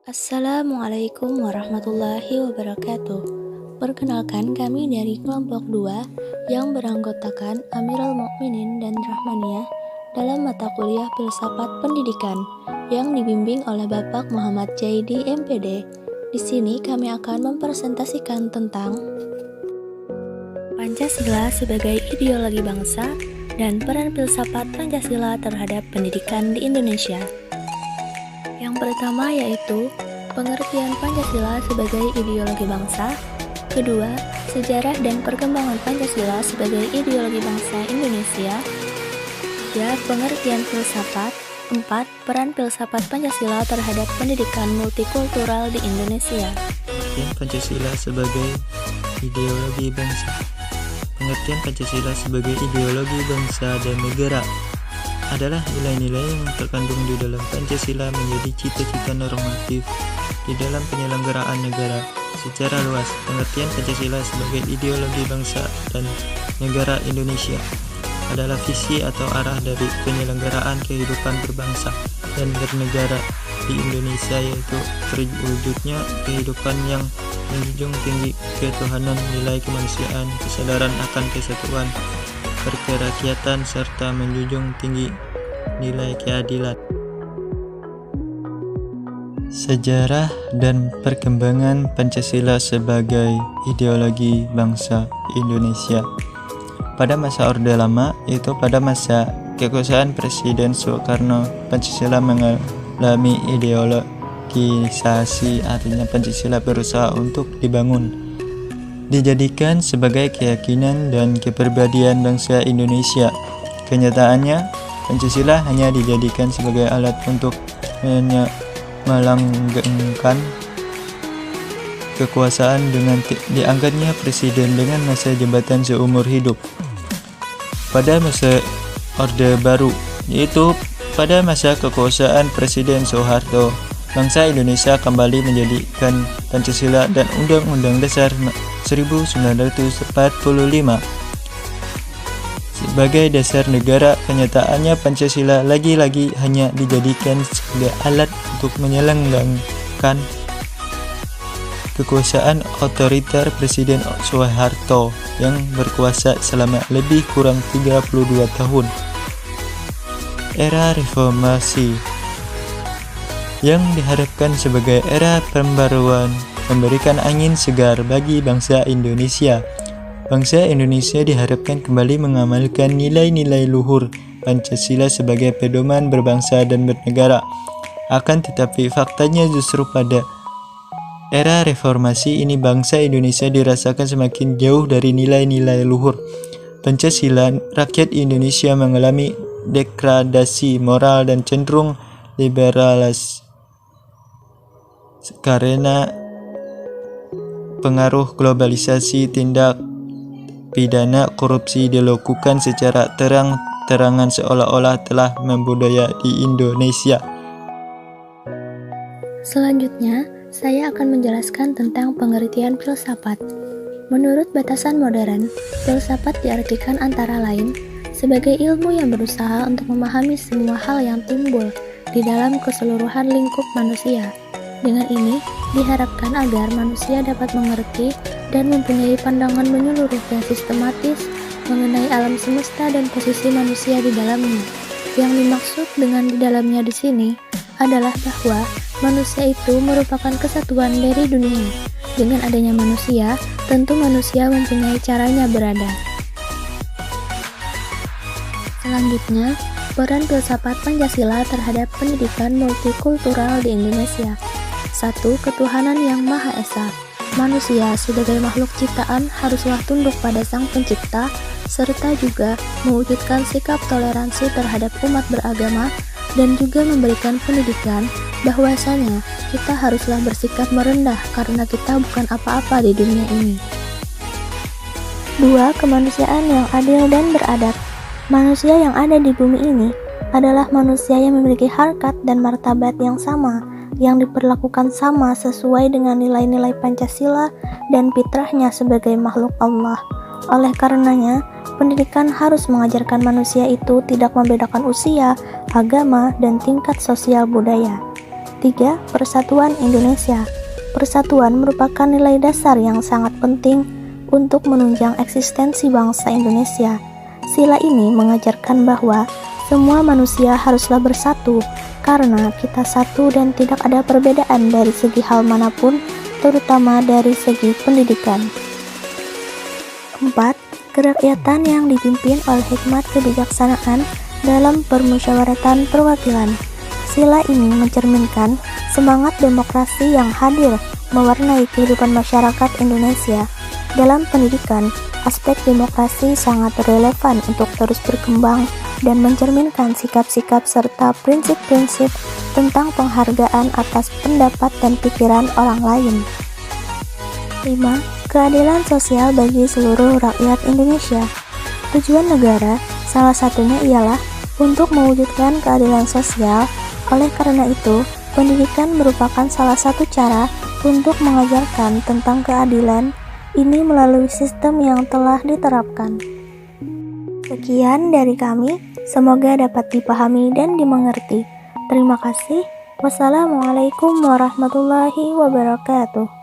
Assalamualaikum warahmatullahi wabarakatuh. Perkenalkan, kami dari kelompok 2 yang beranggotakan Amirul Mukminin dan Rahmaniyah dalam mata kuliah Filsafat Pendidikan yang dibimbing oleh Bapak Muhammad Jaidi MPD. Di sini kami akan mempresentasikan tentang Pancasila sebagai ideologi bangsa dan peran filsafat Pancasila terhadap pendidikan di Indonesia. Yang pertama yaitu pengertian Pancasila sebagai ideologi bangsa. Kedua, sejarah dan perkembangan Pancasila sebagai ideologi bangsa Indonesia. Tiga, pengertian filsafat. 4. Peran filsafat Pancasila terhadap pendidikan multikultural di Indonesia. Pengertian Pancasila sebagai ideologi bangsa. Pengertian Pancasila sebagai ideologi bangsa dan negara adalah nilai-nilai yang terkandung di dalam Pancasila menjadi cita-cita normatif di dalam penyelenggaraan negara secara luas. Pengertian Pancasila sebagai ideologi bangsa dan negara Indonesia adalah visi atau arah dari penyelenggaraan kehidupan berbangsa dan bernegara di Indonesia, yaitu terwujudnya kehidupan yang menjunjung tinggi ketuhanan, nilai kemanusiaan, kesadaran akan kesatuan, berkerakyatan, serta menjunjung tinggi nilai keadilan. Sejarah dan perkembangan Pancasila sebagai ideologi bangsa Indonesia. Pada masa Orde Lama, yaitu pada masa kekuasaan Presiden Soekarno, Pancasila mengalami ideologisasi, artinya Pancasila berusaha untuk dijadikan sebagai keyakinan dan kepribadian bangsa Indonesia. Kenyataannya, Pancasila hanya dijadikan sebagai alat untuk melanggengkan kekuasaan dengan diangkatnya presiden dengan masa jabatan seumur hidup. Pada masa Orde Baru, yaitu pada masa kekuasaan Presiden Soeharto, bangsa Indonesia kembali menjadikan Pancasila dan Undang-Undang Dasar 1945 sebagai dasar negara. Kenyataannya Pancasila lagi-lagi hanya dijadikan sebagai alat untuk menyelenggarakan kekuasaan otoriter Presiden Soeharto yang berkuasa selama lebih kurang 32 tahun. Era reformasi yang diharapkan sebagai era pembaruan memberikan angin segar bagi bangsa Indonesia. Bangsa Indonesia diharapkan kembali mengamalkan nilai-nilai luhur Pancasila sebagai pedoman berbangsa dan bernegara. Akan tetapi faktanya justru pada era reformasi ini bangsa Indonesia dirasakan semakin jauh dari nilai-nilai luhur Pancasila. Rakyat Indonesia mengalami degradasi moral dan cenderung liberalis karena pengaruh globalisasi. Tindak pidana korupsi dilakukan secara terang-terangan seolah-olah telah membudaya di Indonesia. Selanjutnya, saya akan menjelaskan tentang pengertian filsafat. Menurut batasan modern, filsafat diartikan antara lain sebagai ilmu yang berusaha untuk memahami semua hal yang timbul di dalam keseluruhan lingkup manusia. Dengan ini, diharapkan agar manusia dapat mengerti dan mempunyai pandangan menyeluruh dan sistematis mengenai alam semesta dan posisi manusia di dalamnya. Yang dimaksud dengan di dalamnya di sini adalah bahwa manusia itu merupakan kesatuan dari dunia. Dengan adanya manusia, tentu manusia mempunyai caranya berada. Selanjutnya, peran filsafat Pancasila terhadap pendidikan multikultural di Indonesia. 1. Ketuhanan yang Maha Esa. Manusia sebagai makhluk ciptaan haruslah tunduk pada Sang Pencipta, serta juga mewujudkan sikap toleransi terhadap umat beragama, dan juga memberikan pendidikan bahwasanya kita haruslah bersikap merendah karena kita bukan apa-apa di dunia ini. 2. Kemanusiaan yang adil dan beradab. Manusia yang ada di bumi ini adalah manusia yang memiliki harkat dan martabat yang sama, yang diperlakukan sama sesuai dengan nilai-nilai Pancasila dan fitrahnya sebagai makhluk Allah. Oleh karenanya, pendidikan harus mengajarkan manusia itu tidak membedakan usia, agama, dan tingkat sosial budaya. ketiga, persatuan Indonesia. Persatuan merupakan nilai dasar yang sangat penting untuk menunjang eksistensi bangsa Indonesia. Sila ini mengajarkan bahwa semua manusia haruslah bersatu karena kita satu dan tidak ada perbedaan dari segi hal manapun, terutama dari segi pendidikan. 4. Kerakyatan yang dipimpin oleh hikmat kebijaksanaan dalam permusyawaratan perwakilan. Sila ini mencerminkan semangat demokrasi yang hadir mewarnai kehidupan masyarakat Indonesia. Dalam pendidikan, aspek demokrasi sangat relevan untuk terus berkembang dan mencerminkan sikap-sikap serta prinsip-prinsip tentang penghargaan atas pendapat dan pikiran orang lain. 5. Keadilan sosial bagi seluruh rakyat Indonesia. Tujuan negara salah satunya ialah untuk mewujudkan keadilan sosial. Oleh karena itu, pendidikan merupakan salah satu cara untuk mengajarkan tentang keadilan ini melalui sistem yang telah diterapkan. Sekian dari kami, semoga dapat dipahami dan dimengerti. Terima kasih. Wassalamualaikum warahmatullahi wabarakatuh.